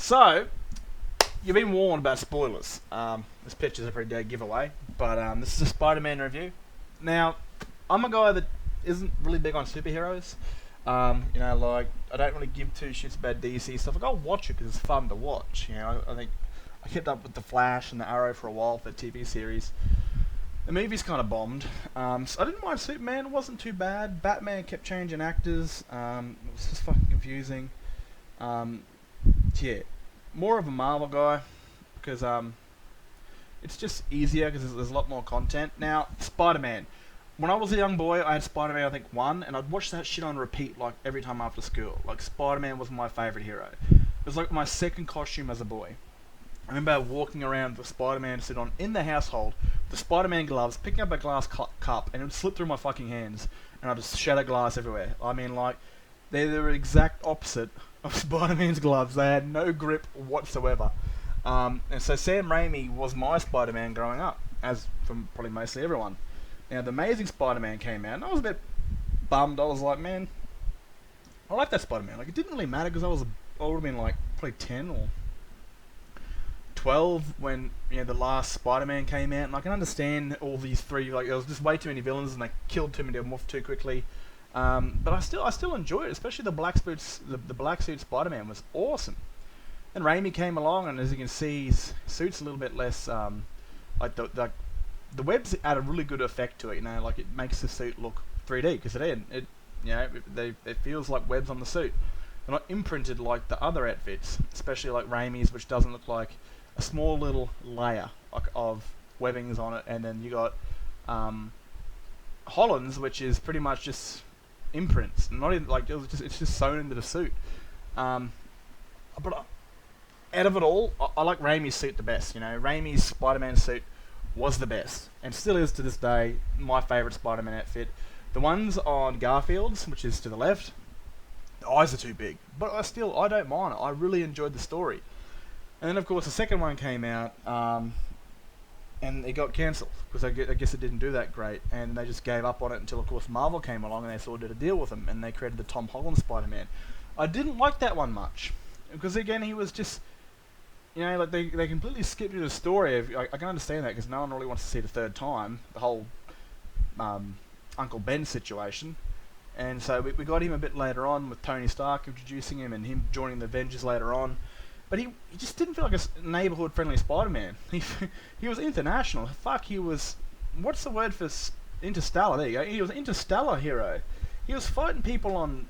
So, you've been warned about spoilers. This picture's a pretty dead giveaway, but this is a Spider-Man review. Now, I'm a guy that isn't really big on superheroes. Like, I don't really give two shits about DC stuff. Like, I'll watch it because it's fun to watch. I think I kept up with The Flash and The Arrow for a while for the TV series. The movie's kind of bombed. So I didn't mind Superman. It wasn't too bad. Batman kept changing actors. It was just fucking confusing. Yeah, more of a Marvel guy because it's just easier because there's a lot more content. Now, Spider-Man. When I was a young boy, I had Spider-Man, I think, 1, and I'd watch that shit on repeat like every time after school. Like, Spider-Man was my favourite hero. It was like my second costume as a boy. I remember walking around with Spider-Man suit on in the household, the Spider-Man gloves, picking up a glass cup, and it would slip through my fucking hands, and I'd just shatter glass everywhere. I mean, like, they're the exact opposite of Spider-Man's gloves. They had no grip whatsoever. And so Sam Raimi was my Spider-Man growing up, as from probably mostly everyone. Now, The Amazing Spider-Man came out, and I was a bit bummed. I was like, man, I like that Spider-Man. Like, it didn't really matter because I would have been like probably 10 or 12 when the last Spider-Man came out, and I can understand all these three. Like, there was just way too many villains, and they killed too many of them off too quickly. But I still enjoy it, especially the black suit Spider-Man was awesome. Then Raimi came along, and as you can see, his suit's a little bit less like the webs add a really good effect to it. Like, it makes the suit look 3D because it feels like webs on the suit. They're not imprinted like the other outfits, especially like Raimi's, which doesn't look like a small little layer of webbings on it. And then you got Holland's, which is pretty much just imprints, not even like it's just sewn into the suit. But out of it all, I like Raimi's suit the best. Raimi's Spider-Man suit was the best, and still is to this day my favourite Spider-Man outfit. The ones on Garfield's, which is to the left, the eyes are too big, but I don't mind it. I really enjoyed the story. And then of course the second one came out, and it got cancelled because I guess it didn't do that great, and they just gave up on it until of course Marvel came along and they sort of did a deal with them, and they created the Tom Holland Spider-Man. I didn't like that one much because again he was just, like they completely skipped through the story. I can understand that because no one really wants to see it a third time, the whole Uncle Ben situation. And so we got him a bit later on with Tony Stark introducing him and him joining the Avengers later on. But he just didn't feel like a neighborhood-friendly Spider-Man. He was international. Fuck, he was... What's the word for interstellar? There you go. He was an interstellar hero. He was fighting people on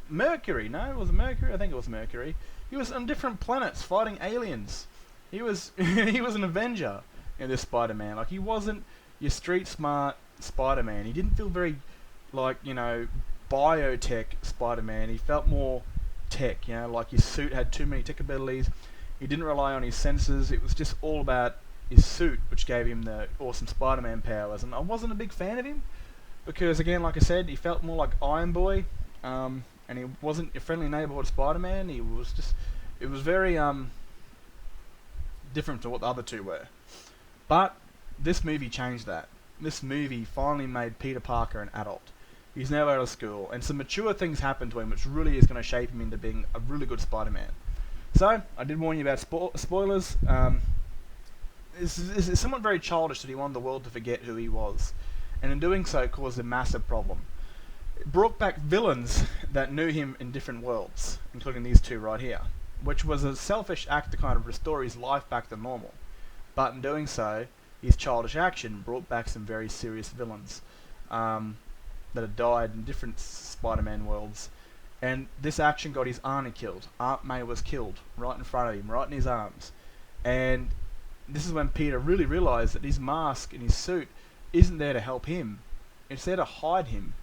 Mercury. No, it was Mercury? I think it was Mercury. He was on different planets fighting aliens. He was he was an Avenger in this Spider-Man. Like, he wasn't your street-smart Spider-Man. He didn't feel very, like, biotech Spider-Man. He felt more tech, like his suit had too many tech abilities. He didn't rely on his senses. It was just all about his suit, which gave him the awesome Spider-Man powers. And I wasn't a big fan of him because, again, like I said, he felt more like Iron Boy, and he wasn't a friendly neighborhood Spider-Man. It was very different to what the other two were. But this movie changed that. This movie finally made Peter Parker an adult. He's now out of school, and some mature things happen to him, which really is going to shape him into being a really good Spider-Man. So, I did warn you about spoilers. It's somewhat very childish that he wanted the world to forget who he was, and in doing so caused a massive problem. It brought back villains that knew him in different worlds, including these two right here, which was a selfish act to kind of restore his life back to normal. But in doing so, his childish action brought back some very serious villains that had died in different Spider-Man worlds. And this action got his auntie killed. Aunt May was killed right in front of him, right in his arms. And this is when Peter really realised that his mask and his suit isn't there to help him. It's there to hide him.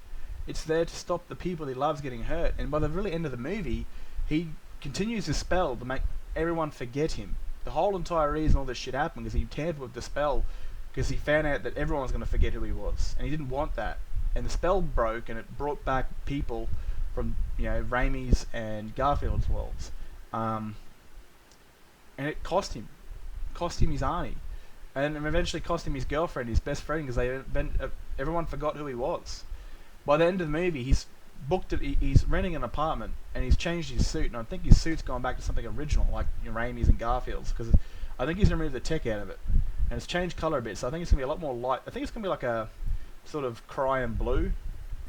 It's there to stop the people he loves getting hurt. And by the really end of the movie, he continues his spell to make everyone forget him. The whole entire reason all this shit happened is he tampered with the spell because he found out that everyone was going to forget who he was. And he didn't want that. And the spell broke, and it brought back people from Raimi's and Garfield's worlds, and it cost him his auntie, and eventually cost him his girlfriend, his best friend, because everyone forgot who he was. By the end of the movie, booked it. He's renting an apartment and he's changed his suit, and I think his suit's gone back to something original, like Raimi's and Garfield's, because I think he's removed the tech out of it, and it's changed color a bit. So I think it's gonna be a lot more light. I think it's gonna be like a sort of cyan blue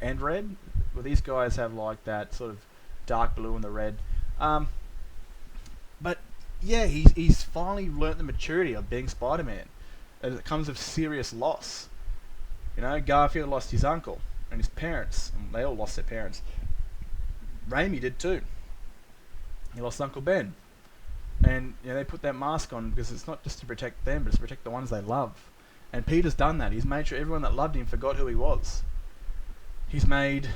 and red, where these guys have like that sort of dark blue and the red. But yeah, he's finally learnt the maturity of being Spider-Man, as it comes with serious loss. Garfield lost his uncle and his parents, and they all lost their parents. Raimi did too. He lost Uncle Ben, and they put that mask on because it's not just to protect them, but it's to protect the ones they love. And Peter's done that. He's made sure everyone that loved him forgot who he was. He's like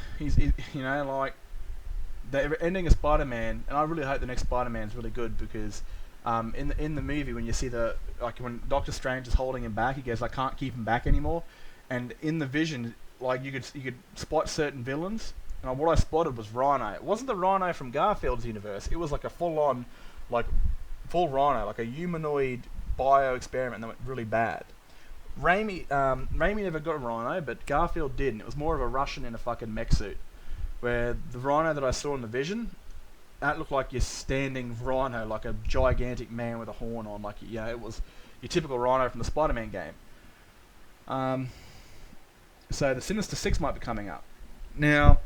the ending of Spider-Man, and I really hope the next Spider-Man is really good, because in the movie, when you see when Doctor Strange is holding him back, he goes, "I can't keep him back anymore." And in the vision, like you could spot certain villains, and what I spotted was Rhino. It wasn't the Rhino from Garfield's universe. It was like a full Rhino, like a humanoid bio experiment that went really bad. Raimi never got a Rhino, but Garfield did, and it was more of a Russian in a fucking mech suit. Where the Rhino that I saw in the vision, that looked like your standing Rhino, like a gigantic man with a horn on, it was your typical Rhino from the Spider-Man game. So the Sinister Six might be coming up. Now,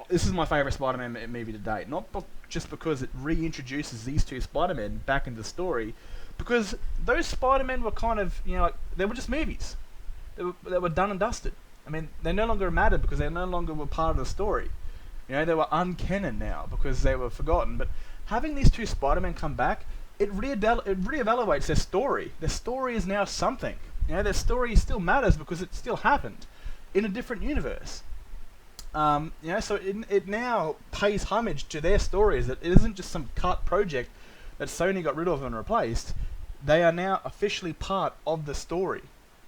this is my favourite Spider-Man movie to date, not just because it reintroduces these two Spider-Men back into the story, because those Spider-Men were kind of, they were just movies. They were done and dusted. I mean, they no longer mattered because they no longer were part of the story. They were uncanon now because they were forgotten. But having these two Spider-Men come back, it reevaluates their story. Their story is now something. Their story still matters because it still happened in a different universe. So it now pays homage to their stories. That it isn't just some cut project that Sony got rid of and replaced. They are now officially part of the story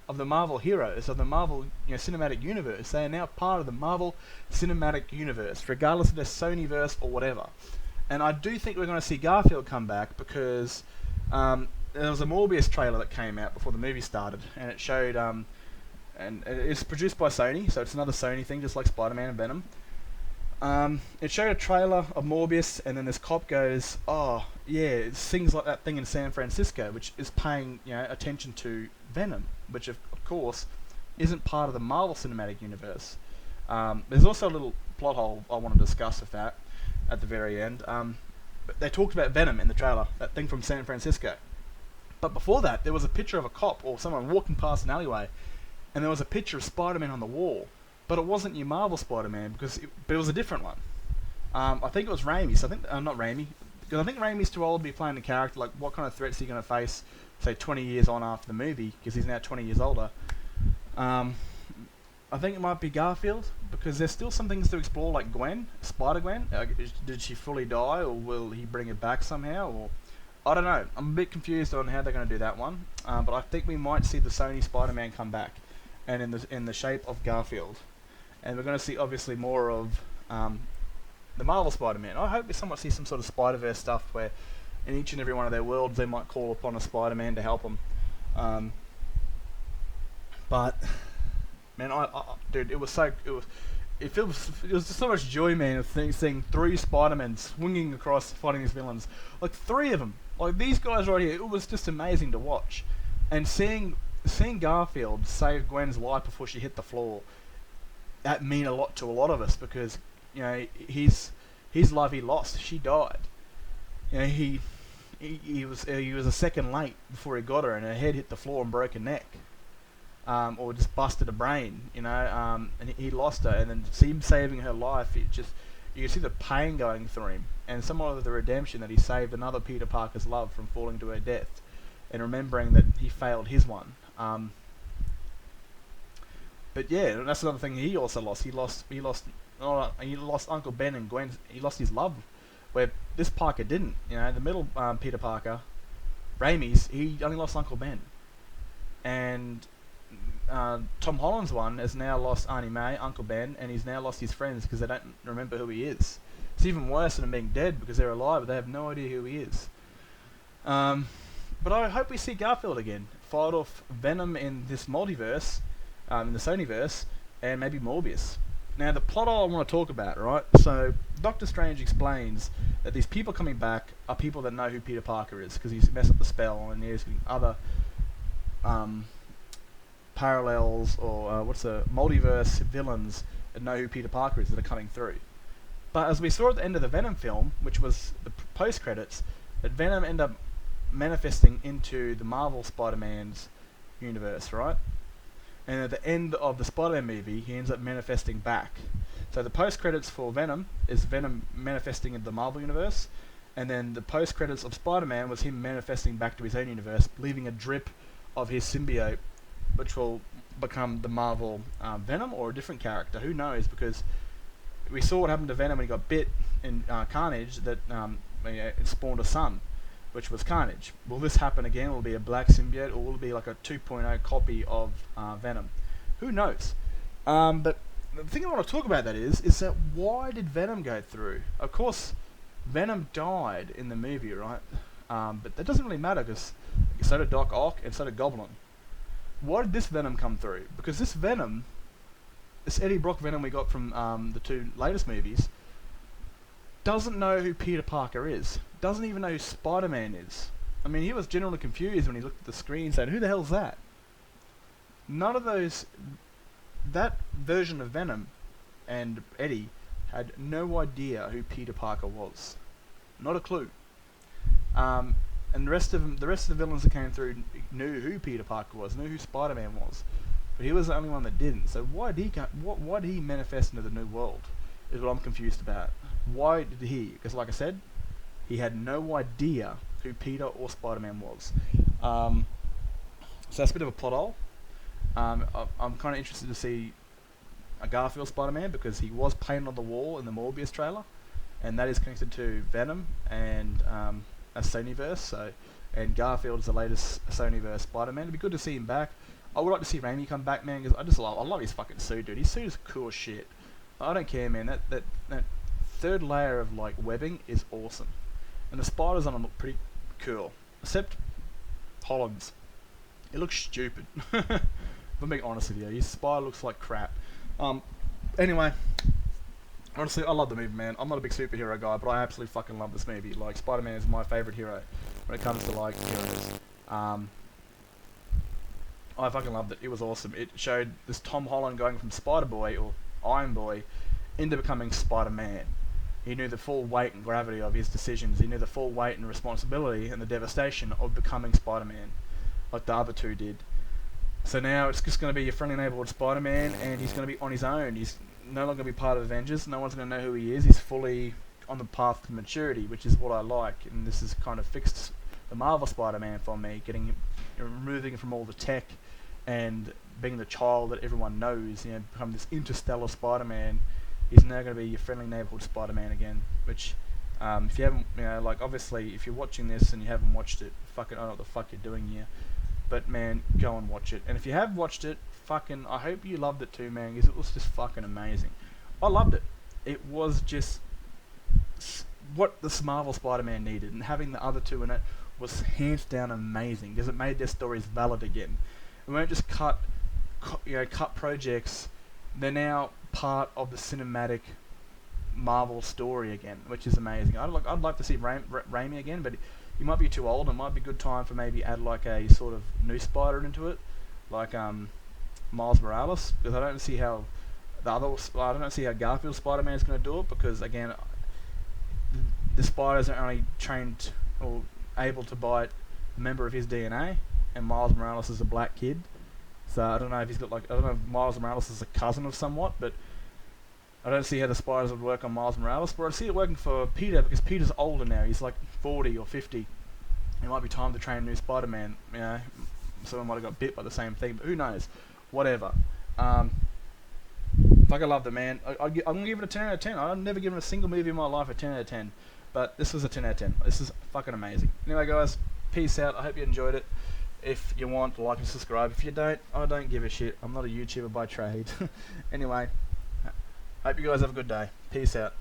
of the Marvel heroes, of the Marvel cinematic universe. They are now part of the Marvel cinematic universe, regardless of their Sonyverse or whatever. And I do think we're going to see Garfield come back, because there was a Morbius trailer that came out before the movie started, and it showed, and it's produced by Sony, so it's another Sony thing, just like Spider-Man and Venom. It showed a trailer of Morbius, and then this cop goes, "Oh yeah, it sings like that thing in San Francisco," which is paying attention to Venom, which of course isn't part of the Marvel Cinematic Universe. There's also a little plot hole I want to discuss with that at the very end. But they talked about Venom in the trailer, that thing from San Francisco. But before that, there was a picture of a cop or someone walking past an alleyway, and there was a picture of Spider-Man on the wall. But it wasn't your Marvel Spider-Man, but it was a different one. I think it was Raimi. So I think not Raimi, because I think Raimi's too old to be playing the character. Like, what kind of threats are you going to face, say 20 years on after the movie, because he's now 20 years older. I think it might be Garfield, because there's still some things to explore, like Spider-Gwen. Did she fully die, or will he bring it back somehow? Or I don't know. I'm a bit confused on how they're going to do that one. But I think we might see the Sony Spider-Man come back, and in the shape of Garfield. And we're going to see obviously more of the Marvel Spider-Man. I hope we somewhat see some sort of Spider-Verse stuff where in each and every one of their worlds they might call upon a Spider-Man to help them. But man, dude, it was just so much joy, man, of seeing three Spider-Men swinging across fighting these villains. Like, three of them. Like, these guys right here, it was just amazing to watch. And seeing Garfield save Gwen's life before she hit the floor, that mean a lot to a lot of us, because his love he lost, she died. He was a second late before he got her, and her head hit the floor and broke her neck, or just busted a brain, and he lost her, and then see him saving her life. You can see the pain going through him, and somewhat of the redemption that he saved another Peter Parker's love from falling to her death, and remembering that he failed his one. But yeah, that's another thing he also lost. He lost Uncle Ben and Gwen. He lost his love, where this Parker didn't. The middle Peter Parker, Raimi's, he only lost Uncle Ben, and Tom Holland's one has now lost Auntie May, Uncle Ben, and he's now lost his friends because they don't remember who he is. It's even worse than him being dead, because they're alive but they have no idea who he is. But I hope we see Garfield again, fight off Venom in this multiverse, in the Sonyverse, and maybe Morbius. Now, the plot I want to talk about, right? So, Doctor Strange explains that these people coming back are people that know who Peter Parker is, because he's messed up the spell, and there's other um, parallels, or multiverse villains that know who Peter Parker is that are coming through. But as we saw at the end of the Venom film, which was the post-credits, that Venom ended up manifesting into the Marvel Spider-Man's universe, right? And at the end of the Spider-Man movie, he ends up manifesting back. So the post-credits for Venom is Venom manifesting in the Marvel universe, and then the post-credits of Spider-Man was him manifesting back to his own universe, leaving a drip of his symbiote, which will become the Marvel Venom or a different character. Who knows? Because we saw what happened to Venom when he got bit in Carnage, that it spawned a son, which was Carnage. Will this happen again? Will it be a black symbiote, or will it be like a 2.0 copy of Venom? Who knows? But the thing I want to talk about that is that why did Venom go through? Of course, Venom died in the movie, right? But that doesn't really matter, because so did Doc Ock and so did Goblin. Why did this Venom come through? Because this Venom, this Eddie Brock Venom we got from the two latest movies, doesn't know who Peter Parker is. Doesn't even know who Spider-Man is. I mean, he was generally confused when he looked at the screen saying, who the hell's that? None of those... That version of Venom and Eddie had no idea who Peter Parker was. Not a clue. And the rest of the villains that came through knew who Peter Parker was, knew who Spider-Man was. But he was the only one that didn't. So why did he manifest into the new world? Is what I'm confused about. Why did he? Because like I said, he had no idea who Peter or Spider-Man was. So that's a bit of a plot hole. I'm kind of interested to see a Garfield Spider-Man, because he was painted on the wall in the Morbius trailer, and that is connected to Venom and a Sonyverse. So, and Garfield is the latest Sonyverse Spider-Man. It'd be good to see him back. I would like to see Raimi come back, man, because I love his fucking suit, dude. His suit is cool as shit. I don't care, man. That third layer of like webbing is awesome, and the spiders on him look pretty cool. Except Holland's, it looks stupid. If I'm being honest with you, his spider looks like crap. Anyway, honestly, I love the movie, man. I'm not a big superhero guy, but I absolutely fucking love this movie. Like, Spider-Man is my favorite hero when it comes to like heroes. I fucking loved it. It was awesome. It showed this Tom Holland going from Spider-Boy or Iron Boy into becoming Spider-Man. He knew the full weight and gravity of his decisions. He knew the full weight and responsibility and the devastation of becoming Spider-Man, like the other two did. So now it's just going to be your friendly neighborhood Spider-Man, and he's going to be on his own. He's no longer going to be part of Avengers. No one's going to know who he is. He's fully on the path to maturity, which is what I like. And this has kind of fixed the Marvel Spider-Man for me, removing him from all the tech and being the child that everyone knows. You know, become this interstellar Spider-Man. He's now going to be your friendly neighborhood Spider-Man again. Which, if you haven't, like obviously, if you're watching this and you haven't watched it, fucking I don't know what the fuck you're doing here. But man, go and watch it. And if you have watched it, fucking, I hope you loved it too, man, because it was just fucking amazing. I loved it. It was just what the Marvel Spider-Man needed, and having the other two in it was hands down amazing, because it made their stories valid again. We won't just cut projects. They're now part of the cinematic Marvel story again, which is amazing. I'd like to see Raimi again, but he might be too old. It might be a good time for maybe add like a sort of new Spider into it, like Miles Morales, because I don't see how Garfield Spider-Man is going to do it, because again, the spiders are only trained or able to bite a member of his DNA, and Miles Morales is a black kid, so I don't know if Miles Morales is a cousin of somewhat, but I don't see how the spiders would work on Miles Morales, but I see it working for Peter, because Peter's older now. He's like 40 or 50. It might be time to train a new Spider-Man. Someone might have got bit by the same thing, but who knows? Whatever. Fucking loved it, man. I'm going to give it a 10 out of 10. I've never given a single movie in my life a 10 out of 10, but this was a 10 out of 10. This is fucking amazing. Anyway, guys, peace out. I hope you enjoyed it. If you want, like and subscribe. If you don't, I don't give a shit. I'm not a YouTuber by trade. Anyway. Hope you guys have a good day. Peace out.